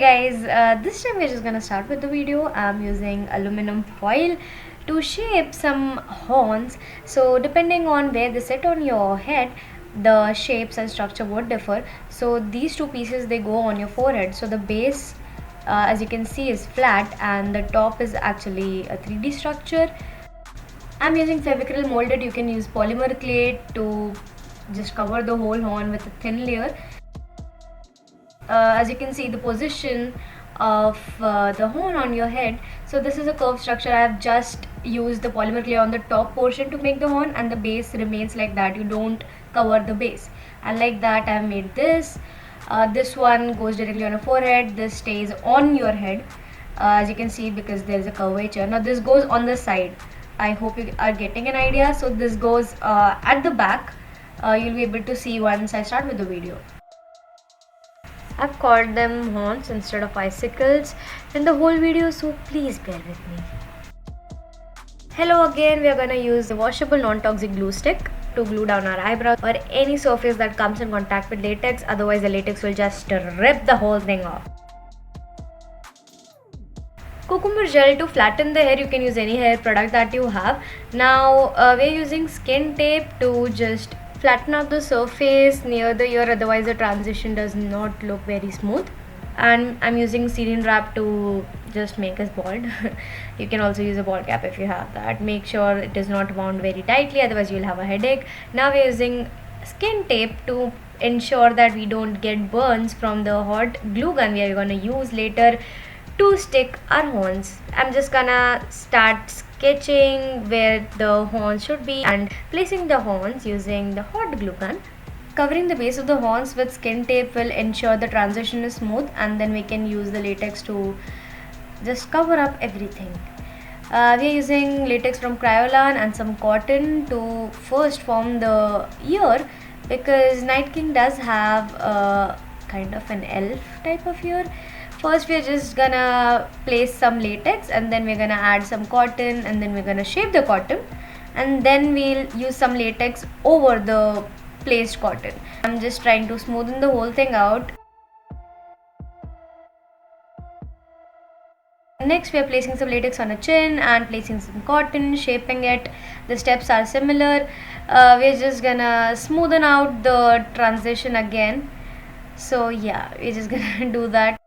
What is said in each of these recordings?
guys, this time we're just gonna start with the video. I'm using aluminum foil to shape some horns. So depending on where they sit on your head, the shapes and structure would differ. So these two pieces, they go on your forehead. So the base, as you can see, is flat and the top is actually a 3D structure. I'm using Fevicryl molded. You can use polymer clay to just cover the whole horn with a thin layer. As you can see, the position of the horn on your head. So this is a curved structure. I have just used the polymer clay on the top portion to make the horn, and the base remains like that. You don't cover the base, and like that I have made this. This one goes directly on your forehead. This stays on your head, as you can see, because there is a curvature. Now this goes on the side. I hope you are getting an idea. So this goes at the back. You'll be able to see once I start with the video. I've called them horns instead of icicles in the whole video, so please bear with me. Hello again, we are gonna use a washable non-toxic glue stick to glue down our eyebrows or any surface that comes in contact with latex, otherwise the latex will just rip the whole thing off. Cucumber gel to flatten the hair. You can use any hair product that you have. Now we're using skin tape to just flatten out the surface near the ear, otherwise the transition does not look very smooth. And I'm using saline wrap to just make us bald. You can also use a bald cap if you have that. Make sure it is not wound very tightly, otherwise you'll have a headache. Now we're using skin tape to ensure that we don't get burns from the hot glue gun we are going to use later to stick our horns. I'm just gonna start sketching where the horns should be and placing the horns using the hot glue gun. Covering the base of the horns with skin tape will ensure the transition is smooth, and then we can use the latex to just cover up everything. We are using latex from Kryolan and some cotton to first form the ear, because Night King does have a kind of an elf type of ear. First we're just gonna place some latex, and then we're gonna add some cotton, and then we're gonna shape the cotton, and then we'll use some latex over the placed cotton. I'm just trying to smoothen the whole thing out. Next we are placing some latex on a chin and placing some cotton, shaping it. The steps are similar. We're just gonna smoothen out the transition again. So yeah, we're just gonna do that.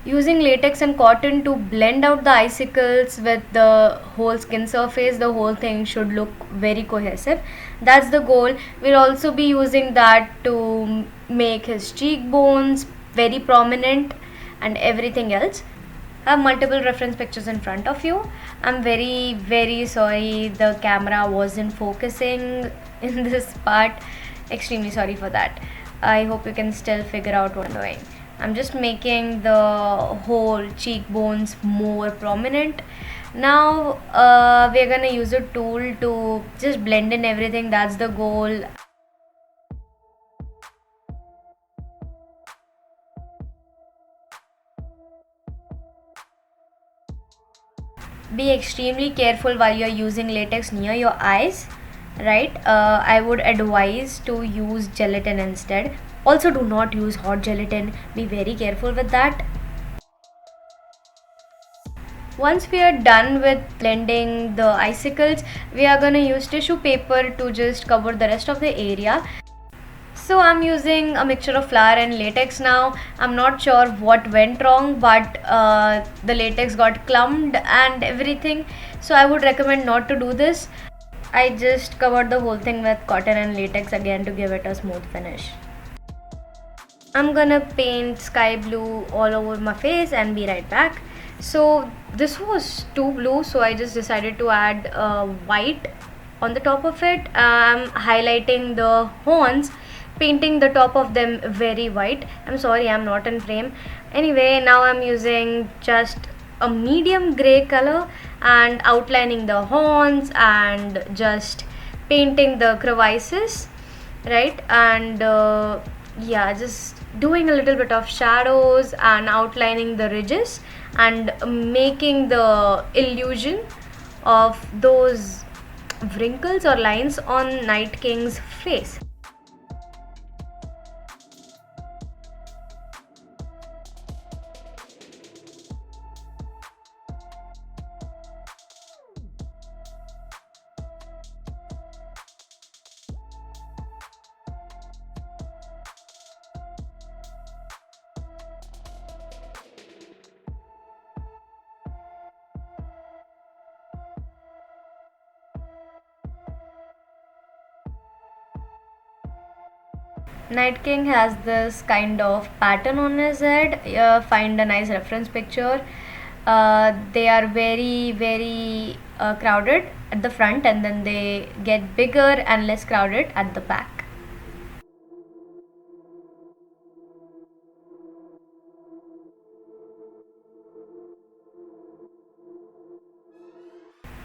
Using latex and cotton to blend out the icicles with the whole skin surface, the whole thing should look very cohesive. That's the goal. We'll also be using that to make his cheekbones very prominent and everything else. I have multiple reference pictures in front of you. I'm very sorry the camera wasn't focusing in this part. Extremely sorry for that. I hope you can still figure out what I'm doing. I'm just making the whole cheekbones more prominent. Now we're gonna use a tool to just blend in everything. That's the goal. Be extremely careful while you're using latex near your eyes, right? I would advise to use gelatin instead. Also, do not use hot gelatin. Be very careful with that. Once we are done with blending the icicles, we are going to use tissue paper to just cover the rest of the area. So I'm using a mixture of flour and latex now. I'm not sure what went wrong, but the latex got clumped and everything. So I would recommend not to do this. I just covered the whole thing with cotton and latex again to give it a smooth finish. I'm gonna paint sky blue all over my face and be right back. So this was too blue, so I just decided to add white on the top of it. I'm highlighting the horns, painting the top of them very white. I'm sorry, I'm not in frame. Anyway, now I'm using just a medium gray color and outlining the horns and just painting the crevices, right? And yeah, just doing a little bit of shadows and outlining the ridges and making the illusion of those wrinkles or lines on Night King's face. Night King has this kind of pattern on his head. Find a nice reference picture. They are very crowded at the front, and then they get bigger and less crowded at the back.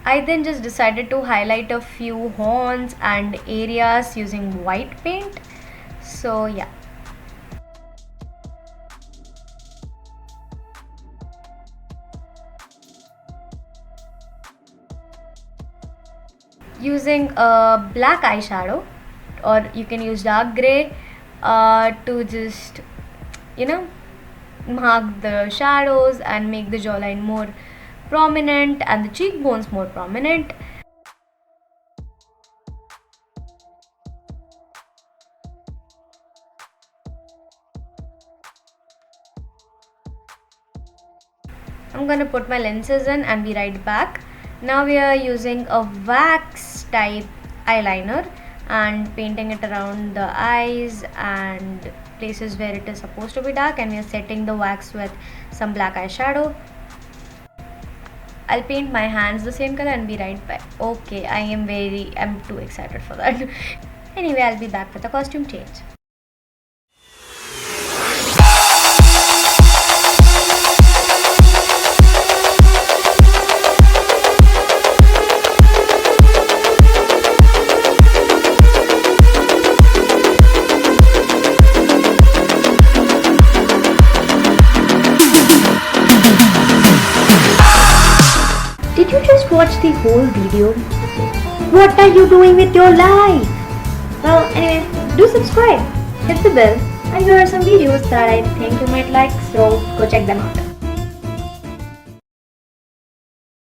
I then just decided to highlight a few horns and areas using white paint. So yeah. Using a black eyeshadow, or you can use dark gray to just, you know, mark the shadows and make the jawline more prominent and the cheekbones more prominent. I'm gonna put my lenses in and be right back. Now we are using a wax type eyeliner and painting it around the eyes and places where it is supposed to be dark, and we are setting the wax with some black eyeshadow. I'll paint my hands the same color and be right back. Okay, I'm too excited for that. Anyway, I'll be back with a costume change. Did you just watch the whole video? What are you doing with your life? Well, anyway, do subscribe, hit the bell, and here are some videos that I think you might like, so go check them out.